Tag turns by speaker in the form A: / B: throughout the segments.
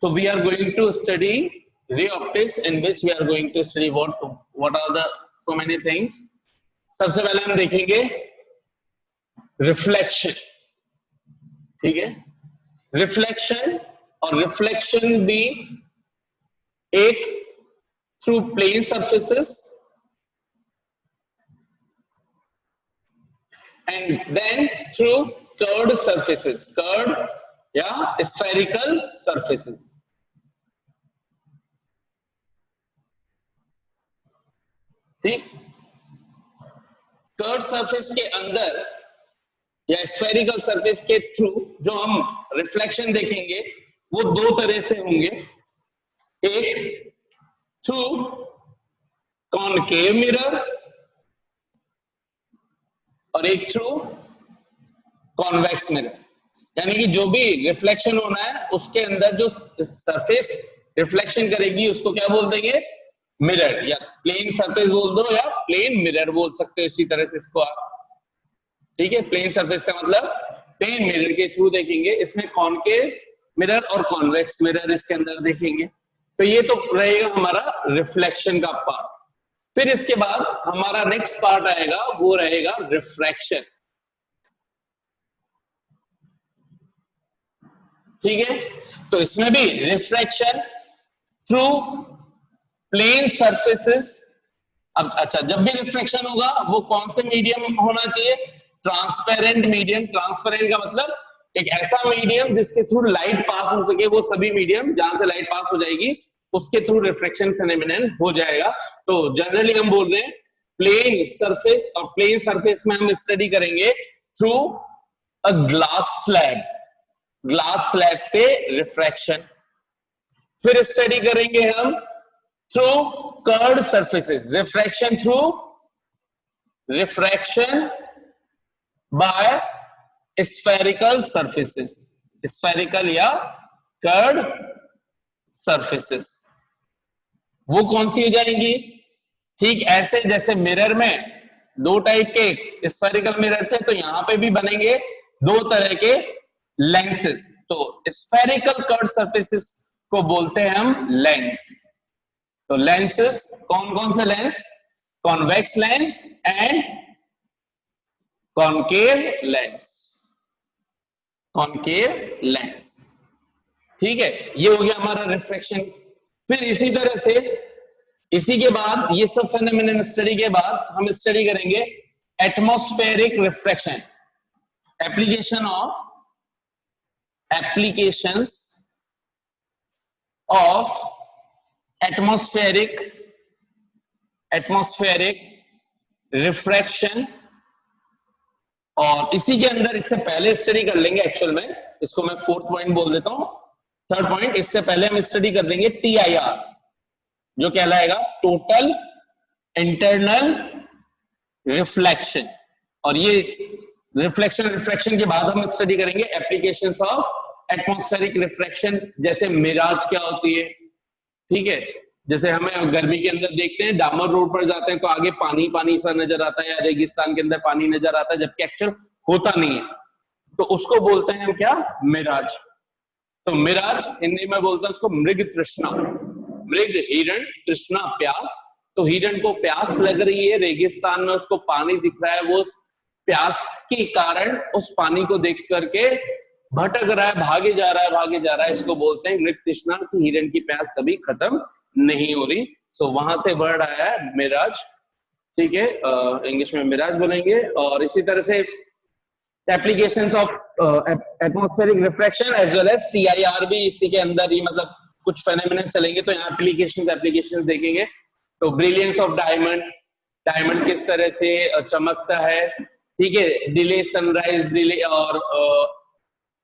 A: So we are going to study ray optics, in which we are going to study what are the so many things. सबसे पहले हम देखेंगे reflection, ठीक है। Reflection, और reflection भी एक through plane surfaces and then through curved surfaces, curved या spherical surfaces, ठीक। कर्व सरफेस के अंदर या स्फेरिकल सरफेस के थ्रू जो हम रिफ्लेक्शन देखेंगे वो दो तरह से होंगे, एक थ्रू कॉनकेव मिरर और एक थ्रू कॉन्वेक्स मिरर। यानी कि जो भी रिफ्लेक्शन होना है उसके अंदर जो सरफेस रिफ्लेक्शन करेगी उसको क्या बोल देंगे, मिरर, या प्लेन सरफेस बोल दो या प्लेन मिरर बोल सकते हो इसी तरह से इसको आप, ठीक है। प्लेन सरफेस का मतलब प्लेन मिरर के थ्रू देखेंगे, इसमें कॉनकेव मिरर और कॉन्वेक्स मिरर इसके अंदर देखेंगे। तो ये तो रहेगा हमारा रिफ्लेक्शन का पार्ट। फिर इसके बाद हमारा नेक्स्ट पार्ट आएगा, वो रहेगा रिफ्रैक्शन, ठीक है। तो इसमें भी रिफ्रैक्शन थ्रू प्लेन सरफेसेस। अब अच्छा, जब भी रिफ्लेक्शन होगा वो कौन से मीडियम होना चाहिए, ट्रांसपेरेंट मीडियम। ट्रांसपेरेंट का मतलब एक ऐसा मीडियम जिसके थ्रू लाइट पास हो सके, वो सभी मीडियम जहां से लाइट पास हो जाएगी उसके थ्रू रिफ्लेक्शन फेनोमेनन हो जाएगा। तो जनरली हम बोल रहे हैं प्लेन सरफेस, और प्लेन सरफेस में हम स्टडी करेंगे through a glass slab, glass slab से रिफ्रैक्शन। फिर स्टडी करेंगे हम through curved surfaces, refraction through refraction by spherical surfaces, spherical या कर्व्ड सरफेसेस। वो कौन सी हो जाएंगी, ठीक ऐसे जैसे मिरर में दो टाइप के स्फेरिकल मिरर थे, तो यहां पे भी बनेंगे दो तरह के लेंसेस। तो स्फेरिकल कर्व्ड सरफेसेस को बोलते हैं हम लेंस। तो लेंसेस कौन कौन से lens, convex lens and concave lens, concave lens, ठीक है। ये हो गया हमारा रिफ्रैक्शन। फिर इसी तरह से इसी के बाद ये सब फेनोमेनन स्टडी के बाद हम स्टडी करेंगे atmospheric refraction, applications of atmospheric refraction. और इसी के अंदर इससे पहले स्टडी कर लेंगे, एक्चुअल में इसको मैं फोर्थ पॉइंट बोल देता हूं, थर्ड पॉइंट। इससे पहले हम स्टडी कर लेंगे TIR, जो कहलाएगा टोटल इंटरनल रिफ्लेक्शन। और ये रिफ्लेक्शन के बाद हम स्टडी करेंगे एप्लीकेशंस ऑफ एटमॉस्फेरिक रिफ्रैक्शन, जैसे मिराज क्या होती है, ठीक है। जैसे हमें गर्मी के अंदर देखते हैं, डामर रोड पर जाते हैं तो आगे पानी पानी सा नजर आता है, या रेगिस्तान के अंदर पानी नजर आता है, जबकि एक्चुअल होता नहीं है, तो उसको बोलते हैं हम क्या, मिराज। तो मिराज हिंदी में बोलते हैं उसको मृग तृष्णा, मृग हिरण, तृष्णा प्यास। तो हिरण को प्यास लग रही है, रेगिस्तान में उसको पानी दिख रहा है, वो प्यास के कारण उस पानी को देख करके भटक रहा है, भागे जा रहा है, इसको बोलते हैं मृग तृष्णा, कि हिरण की प्यास कभी खत्म नहीं हो रही। सो वहां से वर्ड आया है मिराज, ठीक है। इंग्लिश में मिराज बोलेंगे। और इसी तरह से applications of atmospheric refraction as well as TIR भी इसी के अंदर ही, मतलब कुछ फेनोमेनन चलेंगे तो यहाँ एप्लीकेशंस देखेंगे। तो ब्रिलियंस ऑफ डायमंड, डायमंड किस तरह से चमकता है, ठीक है। डिले सनराइज, डिले और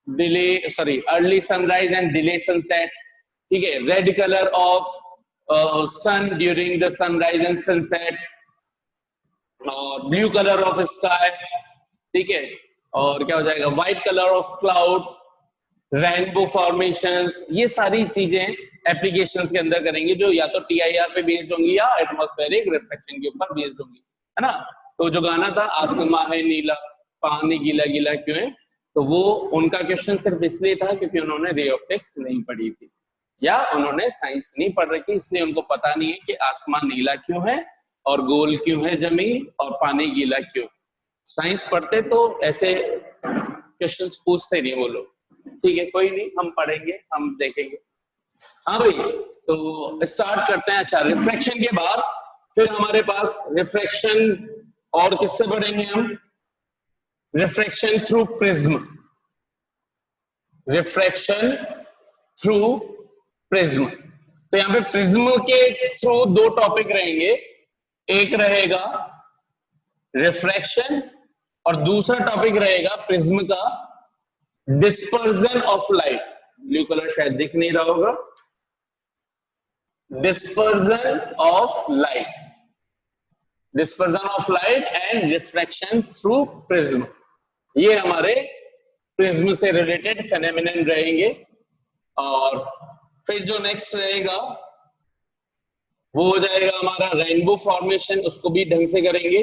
A: early sunrise and delay sunset, ठीक है। Red colour of sun during the sunrise and sunset, और ब्लू कलर ऑफ स्काई, ठीक है। और क्या हो जाएगा, white colour of clouds, rainbow formations. ये सारी चीजें एप्लीकेशंस के अंदर करेंगे, जो या तो TIR पे बेस्ड होंगी या एटमॉस्फेरिक रिफ्लेक्शन के ऊपर बेस्ड होंगी, है ना। तो जो गाना था आसमां है नीला पानी गीला गीला क्यों है, तो वो उनका क्वेश्चन सिर्फ इसलिए था क्योंकि उन्होंने रे ऑप्टिक्स नहीं पढ़ी थी, या उन्होंने साइंस नहीं पढ़ रखी, इसलिए उनको पता नहीं है कि आसमान नीला क्यों है और गोल क्यों है जमीन और पानी गीला क्यों। साइंस पढ़ते तो ऐसे क्वेश्चंस पूछते नहीं वो लोग। ठीक है, कोई नहीं, हम पढ़ेंगे, हम देखेंगे। हाँ भाई, तो स्टार्ट करते हैं। अच्छा, रिफ्रैक्शन के बाद फिर हमारे पास रिफ्रैक्शन और किससे पढ़ेंगे हम? Refraction through prism. Refraction through prism. तो यहाँ पे प्रिज्म के थ्रू दो टॉपिक रहेंगे, एक रहेगा रिफ्रैक्शन और दूसरा टॉपिक रहेगा प्रिज्म का dispersion of light. Blue colour शायद दिख नहीं रहा होगा। Dispersion of light, dispersion of light and refraction through prism, ये हमारे प्रिज्म से रिलेटेड फेनोमेनन रहेंगे। और फिर जो नेक्स्ट रहेगा वो हो जाएगा हमारा रेनबो फॉर्मेशन, उसको भी ढंग से करेंगे,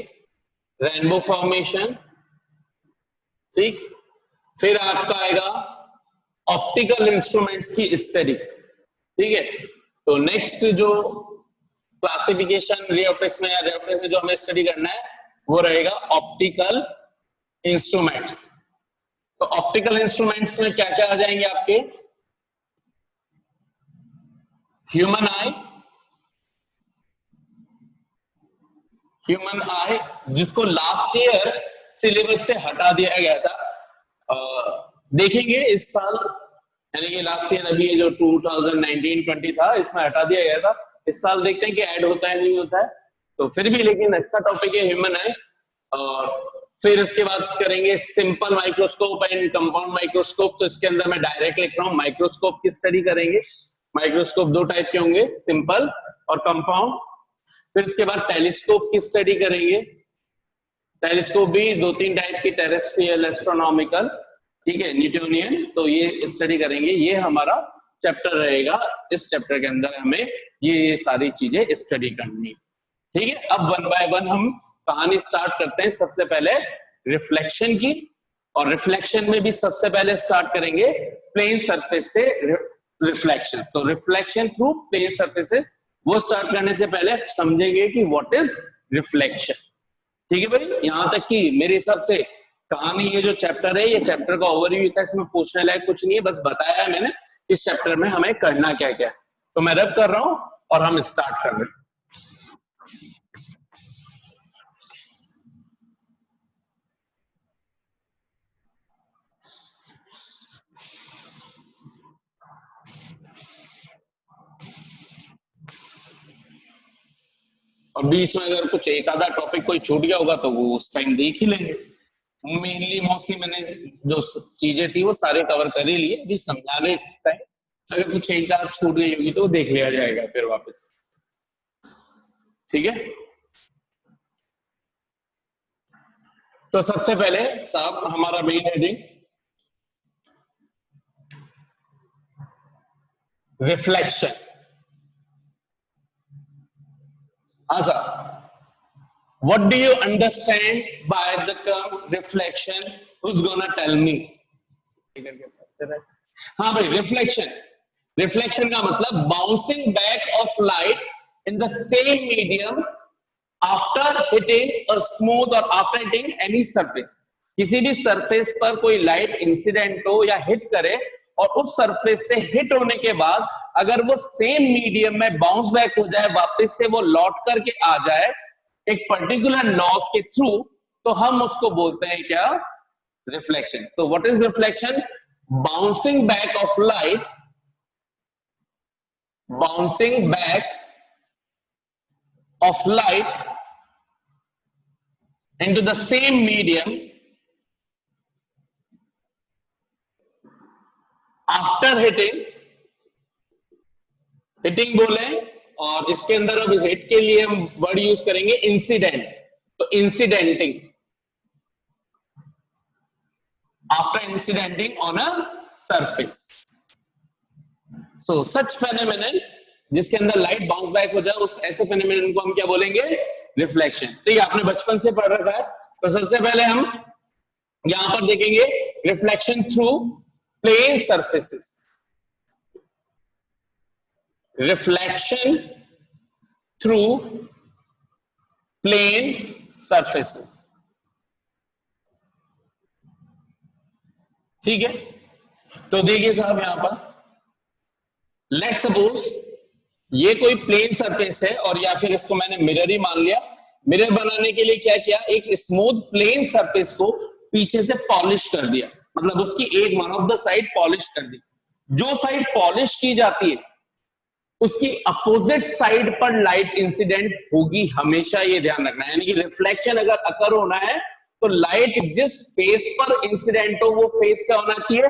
A: रेनबो फॉर्मेशन। ठीक, फिर आपका आएगा ऑप्टिकल इंस्ट्रूमेंट्स की स्टडी। ठीक है, तो नेक्स्ट जो क्लासिफिकेशन रे ऑप्टिक्स में या रे ऑप्टिक्स में जो हमें स्टडी करना है वो रहेगा ऑप्टिकल इंस्ट्रूमेंट्स। तो ऑप्टिकल इंस्ट्रूमेंट्स में क्या क्या आ जाएंगे आपके? ह्यूमन आई, ह्यूमन आई जिसको लास्ट ईयर सिलेबस से हटा दिया गया था। देखेंगे इस साल, यानी कि लास्ट ईयर अभी जो 2019-20 था इसमें हटा दिया गया था। इस साल देखते हैं कि ऐड होता है नहीं होता है, तो फिर भी लेकिन अच्छा टॉपिक है ह्यूमन आई। और फिर इसके बाद करेंगे simple microscope and compound microscope. तो इसके अंदर मैं डायरेक्ट लिख रहा हूँ, माइक्रोस्कोप की स्टडी करेंगे। माइक्रोस्कोप दो टाइप के होंगे, सिंपल और कंपाउंड। फिर इसके बाद टेलीस्कोप की स्टडी करेंगे। टेलीस्कोप भी दो तीन टाइप की, टेरेस्ट्रियल, एस्ट्रोनॉमिकल, ठीक है, न्यूटोनियन। तो ये स्टडी करेंगे, ये हमारा चैप्टर रहेगा। इस चैप्टर के अंदर हमें ये सारी चीजें स्टडी करनी। ठीक है, अब वन बाय वन हम कहानी स्टार्ट करते हैं। सबसे पहले रिफ्लेक्शन की, और रिफ्लेक्शन में भी सबसे पहले स्टार्ट करेंगे प्लेन सरफेस से रिफ्लेक्शन। तो रिफ्लेक्शन थ्रू प्लेन सरफेसेस, वो स्टार्ट करने से पहले समझेंगे कि व्हाट इज रिफ्लेक्शन। ठीक है भाई, यहां तक कि मेरे हिसाब से कहानी, ये जो चैप्टर है, ये चैप्टर का ओवरव्यू था, इसमें पूछने लायक कुछ नहीं है, बस बताया है मैंने इस चैप्टर में हमें करना क्या क्या है। तो मैं रब कर रहा हूं और हम स्टार्ट कर रहे हैं। और बीच में अगर कुछ एक आधा टॉपिक कोई छूट गया होगा तो वो उस टाइम देख ही लेंगे। मेनली मोस्टली मैंने जो चीजें थी वो सारे कवर कर ही लिए, अभी समझाने टाइम अगर कुछ एक आध छूट गई होगी तो देख लिया जाएगा फिर वापस। ठीक है, तो सबसे पहले साहब हमारा मेन हेडिंग रिफ्लेक्शन। हाँ sir, what do you understand by the term reflection? Who's gonna tell me? हाँ भाई, रिफ्लेक्शन, रिफ्लेक्शन का मतलब bouncing back of light in the same medium after hitting a smooth और आफ्टर हिटिंग एनी सरफेस। किसी भी surface पर कोई light incident हो या हिट करे और उस सरफेस से हिट होने के बाद अगर वो सेम मीडियम में बाउंस बैक हो जाए, वापस से वो लौट करके आ जाए एक पर्टिकुलर लॉस के थ्रू, तो हम उसको बोलते हैं क्या? रिफ्लेक्शन। तो what is reflection? Bouncing back of light, bouncing back of light into the same medium after hitting, hitting बोले और इसके अंदर अब हिट के लिए हम वर्ड यूज करेंगे इंसिडेंट। तो incidenting, after incidenting on a surface. So such phenomenon जिसके अंदर लाइट बाउंस बैक हो जाए, उस ऐसे फेनोमेनन को हम क्या बोलेंगे? रिफ्लेक्शन। तो ये आपने बचपन से पढ़ रखा है। तो सबसे पहले हम यहां पर देखेंगे reflection through plane surfaces. Reflection through plane surfaces. ठीक है, तो देखिए साहब यहां पर लेट्स सपोज ये कोई प्लेन सरफेस है और या फिर इसको मैंने मिरर ही मान लिया। मिरर बनाने के लिए क्या किया, एक स्मूथ प्लेन सरफेस को पीछे से पॉलिश कर दिया, मतलब उसकी एक one of the side polish कर दी। जो साइड पॉलिश की जाती है उसकी अपोजिट साइड पर लाइट इंसिडेंट होगी हमेशा, ये ध्यान रखना है। यानी कि रिफ्लेक्शन अगर अकर होना है तो लाइट जिस फेस पर इंसिडेंट हो वो फेस का होना चाहिए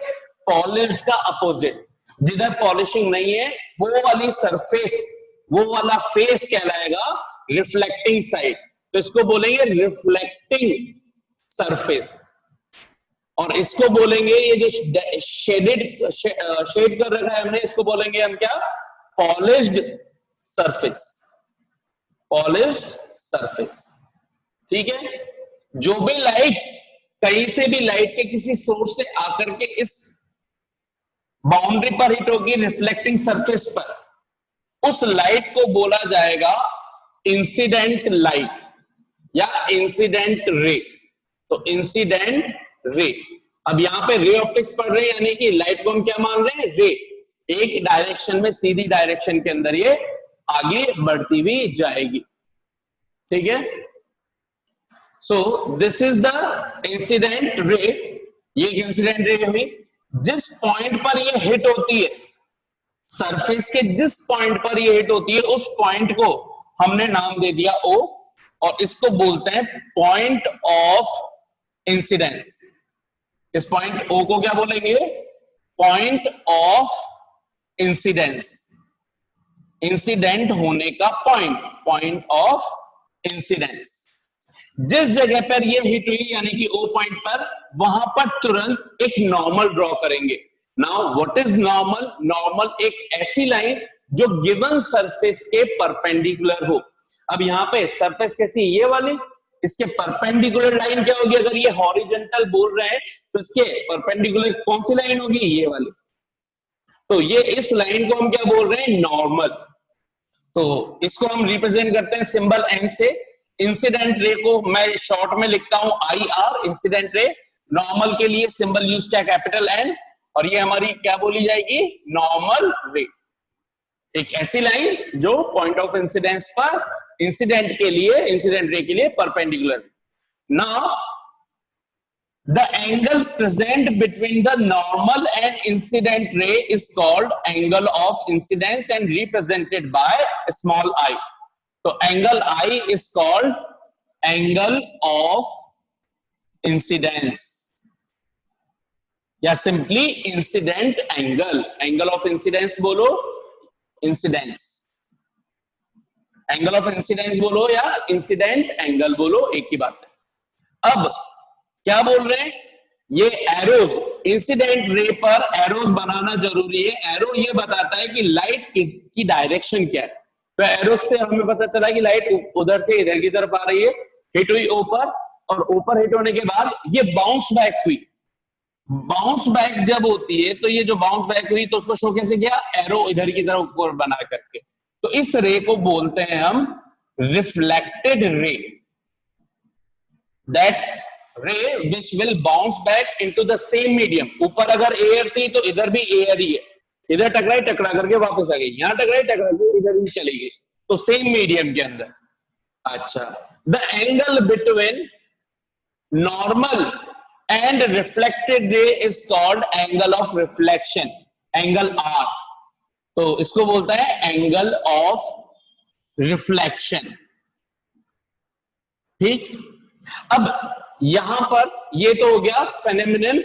A: पॉलिश्ड का अपोजिट। जिधर पॉलिशिंग नहीं है वो वाली सरफेस, वो वाला फेस कहलाएगा रिफ्लेक्टिंग साइड। तो इसको बोलेंगे रिफ्लेक्टिंग सरफेस, और इसको बोलेंगे ये जो शेड कर रखा है हमने, इसको बोलेंगे हम क्या, पॉलिश्ड सरफेस। पॉलिश्ड सरफेस, ठीक है। जो भी लाइट, कहीं से भी लाइट के किसी सोर्स से आकर के इस बाउंड्री पर हिट होगी रिफ्लेक्टिंग सरफेस पर, उस लाइट को बोला जाएगा इंसिडेंट लाइट या इंसिडेंट रे। तो इंसिडेंट रे, अब यहां पे रे ऑप्टिक्स पढ़ रहे हैं, यानी कि लाइट को हम क्या मान रहे हैं, रे। एक डायरेक्शन में, सीधी डायरेक्शन के अंदर ये आगे बढ़ती हुई जाएगी, ठीक है। So this is the incident ray. ये इंसिडेंट रे हुई, जिस पॉइंट पर ये हिट होती है, सरफेस के जिस पॉइंट पर ये हिट होती है उस पॉइंट को हमने नाम दे दिया O, और इसको बोलते हैं पॉइंट ऑफ इंसिडेंस। इस पॉइंट O को क्या बोलेंगे, पॉइंट ऑफ इंसिडेंस। इंसिडेंट होने का पॉइंट, पॉइंट ऑफ इंसिडेंस। जिस जगह पर ये हिट हुई यानी कि O पॉइंट पर, वहां पर तुरंत एक नॉर्मल ड्रॉ करेंगे। Now what is normal? Normal एक ऐसी लाइन जो गिवन सरफेस के परपेंडिकुलर हो। अब यहां पे सरफेस कैसी, ये वाली, इसके परपेंडिकुलर लाइन क्या होगी? अगर ये हॉरिजॉन्टल बोल रहे हैं तो इसके परपेंडिकुलर कौन सी लाइन होगी? ये वाली। तो ये इस लाइन को हम क्या बोल रहे हैं? नॉर्मल। तो इसको हम रिप्रेजेंट करते हैं सिंबल एन से। इंसिडेंट रे को मैं शॉर्ट में लिखता हूं IR, इंसिडेंट रे। नॉर्मल के लिए सिंबल यूज किया कैपिटल N, और ये हमारी क्या बोली जाएगी? नॉर्मल रे। एक ऐसी लाइन जो पॉइंट ऑफ इंसिडेंस पर इंसिडेंट के लिए, इंसिडेंट रे के लिए perpendicular. Now the angle present between the normal and incident ray is called angle of incidence and represented by small I. So angle I is called angle of incidence या simply incident angle. Angle of incidence बोलो, incidence. Angle of incidence बोलो या incident angle बोलो, एक ही बात है। अब क्या बोल रहे हैं? ये एरोज, इंसिडेंट रे पर एरोज बनाना जरूरी है। एरो ये बताता है कि लाइट की डायरेक्शन क्या है। तो एरोज से हमें पता चला कि लाइट उधर से इधर की तरफ आ रही है, हिट हुई ऊपर, और ऊपर हिट होने के बाद ये बाउंस बैक हुई। बाउंस बैक जब होती है तो ये जो बाउंस बैक हुई तो उसको शो कैसे किया? एरो इधर की तरफ ऊपर बना करके। तो इस रे को बोलते हैं हम रिफ्लेक्टेड रे। दैट रे which will bounce back into the same medium. ऊपर अगर एयर थी तो इधर भी एयर ही है, इधर टकराई, टकरा करके वापस आ गई, यहां टकराई, टकरा के इधर ही चली गई, तो सेम मीडियम के अंदर। अच्छा, the angle between normal and reflected ray is called angle of reflection, angle R। तो इसको बोलता है एंगल ऑफ रिफ्लेक्शन, ठीक। अब यहां पर ये तो हो गया फेनोमेनन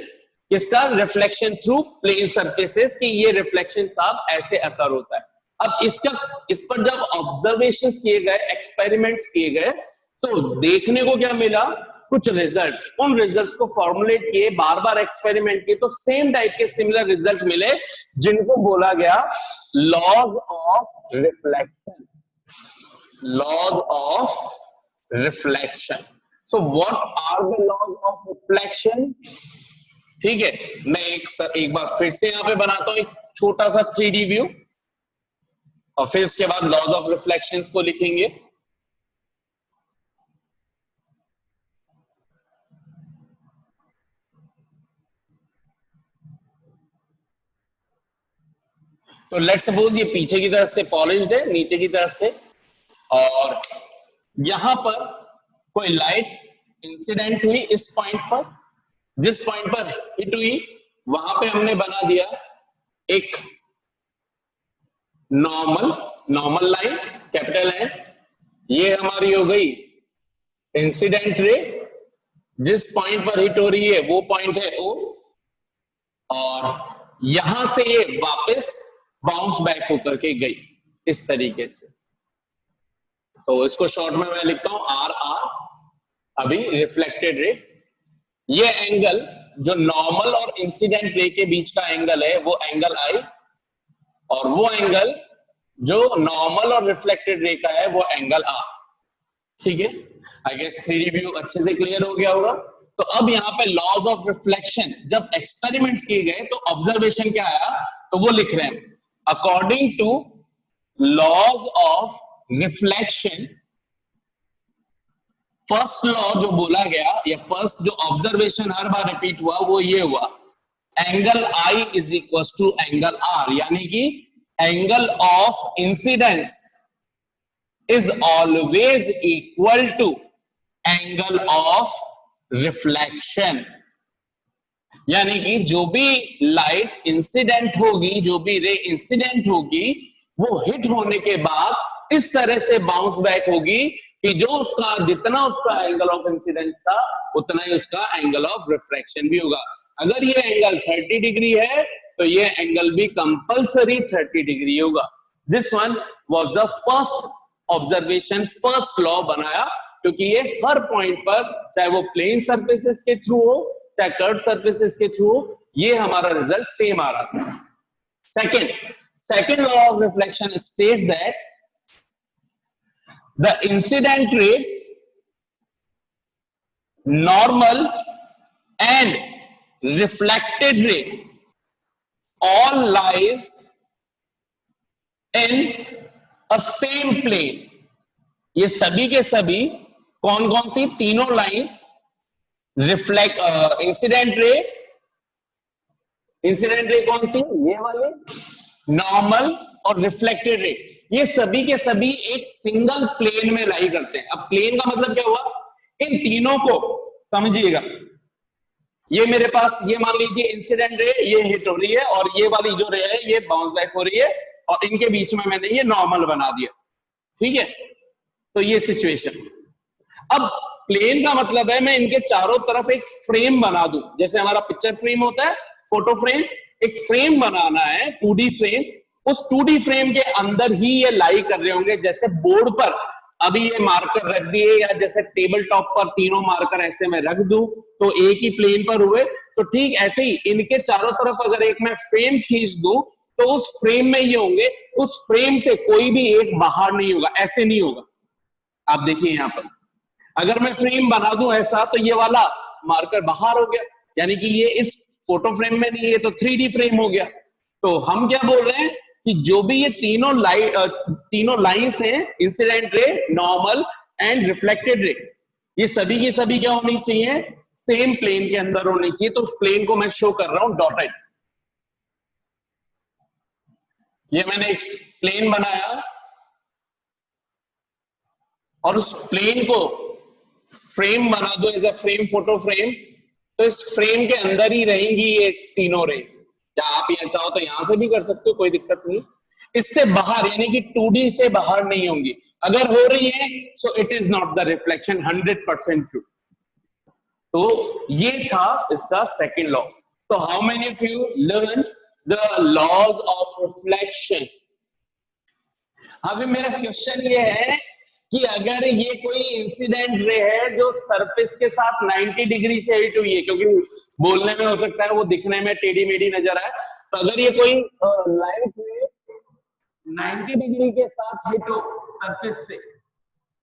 A: किसका? रिफ्लेक्शन थ्रू प्लेन सरफेसेस, कि ये रिफ्लेक्शन साहब ऐसे अकर होता है। अब इस पर जब ऑब्जर्वेशन किए गए, एक्सपेरिमेंट्स किए गए, तो देखने को क्या मिला? कुछ रिजल्ट्स। उन रिजल्ट्स को फॉर्मुलेट किए, बार बार एक्सपेरिमेंट किए, तो सेम टाइप के सिमिलर रिजल्ट मिले, जिनको बोला गया laws of reflection. Laws of reflection. So what are the laws of reflection? ठीक है, मैं एक बार फिर से यहां पे बनाता हूं एक छोटा सा 3D व्यू। और फिर उसके बाद लॉज ऑफ रिफ्लेक्शन को लिखेंगे। तो लेट्स सपोज ये पीछे की तरफ से पॉलिश्ड है, नीचे की तरफ से, और यहां पर कोई लाइट इंसिडेंट हुई इस पॉइंट पर, जिस पॉइंट पर हिट हुई वहां पे हमने बना दिया एक नॉर्मल लाइन, कैपिटल है, ये हमारी हो गई इंसिडेंट रे, जिस पॉइंट पर हिट हो रही है वो पॉइंट है O, और यहां से ये वापस बाउंस बैक होकर के गई इस तरीके से। तो इसको शॉर्ट में मैं लिखता हूं RR, अभी रिफ्लेक्टेड रे। ये एंगल जो नॉर्मल और इंसिडेंट रे के बीच का एंगल है वो एंगल I, और वो एंगल जो नॉर्मल और रिफ्लेक्टेड रे का है वो एंगल R। ठीक है, आई गेस 3D व्यू अच्छे से क्लियर हो गया होगा। तो अब यहाँ पे लॉज ऑफ रिफ्लेक्शन जब एक्सपेरिमेंट्स किए गए तो ऑब्जर्वेशन क्या आया, तो वो लिख रहे हैं, according to laws of reflection, first law जो बोला गया या फर्स्ट जो ऑब्जर्वेशन हर बार रिपीट हुआ वो ये हुआ, angle I is equal to angle R, यानी कि angle of incidence is always equal to angle of reflection, यानी कि जो भी लाइट इंसिडेंट होगी, जो भी रे इंसिडेंट होगी, वो हिट होने के बाद इस तरह से बाउंस बैक होगी कि जो उसका जितना उसका एंगल ऑफ इंसिडेंस था उतना ही उसका एंगल ऑफ रिफ्रैक्शन भी होगा। अगर ये एंगल 30 डिग्री है तो ये एंगल भी कंपल्सरी 30 डिग्री होगा। This one was the first observation, first law बनाया, क्योंकि ये हर पॉइंट पर, चाहे वो प्लेन सरफेसेस के थ्रू हो चाहे कर्व सरफेसेस के थ्रू हो, ये हमारा रिजल्ट सेम आ रहा था। Second law of reflection states that the incident ray, normal and reflected ray all lies in a same plane। ये सभी के सभी कौन कौन सी तीनों लाइंस, रिफ्लेक्ट इंसिडेंट रे कौन सी, ये वाले, नॉर्मल और रिफ्लेक्टेड रे, ये सभी के सभी एक सिंगल प्लेन में लाई करते हैं। अब प्लेन का मतलब क्या हुआ, इन तीनों को समझिएगा, ये मेरे पास, ये मान लीजिए इंसिडेंट रे, ये हिट हो रही है, और ये वाली जो रे है ये बाउंस बैक हो रही है, और इनके बीच में मैंने ये नॉर्मल बना दिया। ठीक है, तो ये सिचुएशन। अब प्लेन का मतलब है मैं इनके चारों तरफ एक फ्रेम बना दूं, जैसे हमारा पिक्चर फ्रेम होता है, फोटो फ्रेम, एक फ्रेम बनाना है 2D फ्रेम। उस 2D फ्रेम के अंदर ही ये लाई कर रहे होंगे, जैसे बोर्ड पर अभी ये मार्कर रख दिए, या जैसे टेबल टॉप पर तीनों मार्कर ऐसे मैं रख दूं तो एक ही प्लेन पर हुए, तो ठीक ऐसे ही इनके चारों तरफ अगर एक मैं फ्रेम खींच दूं तो उस फ्रेम में ये होंगे, उस फ्रेम से कोई भी एक बाहर नहीं होगा, ऐसे नहीं होगा। आप देखिए यहां पर अगर मैं फ्रेम बना दूं ऐसा, तो ये वाला मार्कर बाहर हो गया, यानी कि ये इस फोटो फ्रेम में नहीं है, तो 3D फ्रेम हो गया। तो हम क्या बोल रहे हैं कि जो भी ये तीनों लाइंस हैं, incident ray, normal and reflected ray, ये सभी की सभी क्या होनी चाहिए, सेम प्लेन के अंदर होनी चाहिए। तो उस प्लेन को मैं शो कर रहा हूं डॉटेड। ये मैंने एक प्लेन बनाया और उस प्लेन को फ्रेम बना दो as a frame, photo frame, तो इस फ्रेम के अंदर ही रहेंगी ये तीनों रेज। या आप यहाँ चाहो तो यहां से भी कर सकते हो, कोई दिक्कत नहीं। इससे बाहर यानी कि 2D से बाहर नहीं होंगी, अगर हो रही है so it is not the reflection, 100% true. तो ये था इसका सेकंड लॉ। तो how many of you learn the laws of reflection? अभी मेरा क्वेश्चन ये है कि अगर ये कोई इंसिडेंट रे है जो सरफेस के साथ 90 डिग्री से हिट हुई है, क्योंकि बोलने में हो सकता है वो दिखने में टेढ़ी मेढ़ी नजर आए, तो अगर ये कोई लाइट रे 90 डिग्री के साथ हिट हो सरफेस से,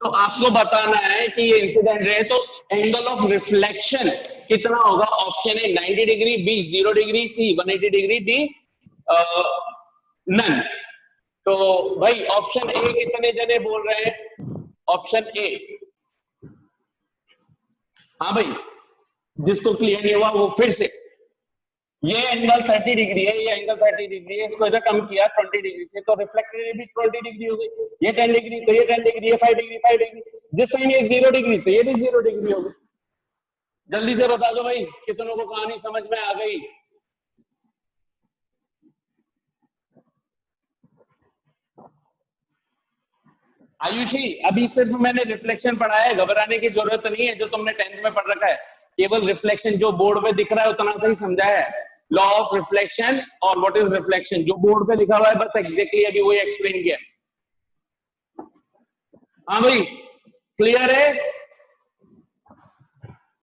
A: तो आपको बताना है कि ये इंसिडेंट रे है, तो एंगल ऑफ रिफ्लेक्शन कितना होगा? Option A 90 degree, B 0 degree, C 180 degree, D none. तो भाई ऑप्शन ए कितने जने बोल रहे हैं? Option A. हाँ भाई, जिसको क्लियर नहीं हुआ वो फिर से, ये एंगल 30 डिग्री है, ये एंगल 30 डिग्री है, इसको इधर कम किया 20 डिग्री से, तो रिफ्लेक्टेड रे भी 20 डिग्री हो गई। ये 10 डिग्री, तो ये 10 डिग्री, ये 5 डिग्री, 5 डिग्री। जिस टाइम ये 0 डिग्री, तो ये भी 0 डिग्री हो गई। जल्दी से बता दो भाई, कितनों को कहानी समझ में आ गई? आयुषी, अभी सिर्फ मैंने रिफ्लेक्शन पढ़ा है, घबराने की जरूरत नहीं है, जो तुमने 10th में पढ़ रखा है। केवल रिफ्लेक्शन जो बोर्ड पे दिख रहा है उतना सही समझा है। लॉ ऑफ रिफ्लेक्शन और व्हाट इज रिफ्लेक्शन, जो बोर्ड पे लिखा हुआ है बस एग्जैक्टली अभी वही एक्सप्लेन किया। हाँ भाई, क्लियर है?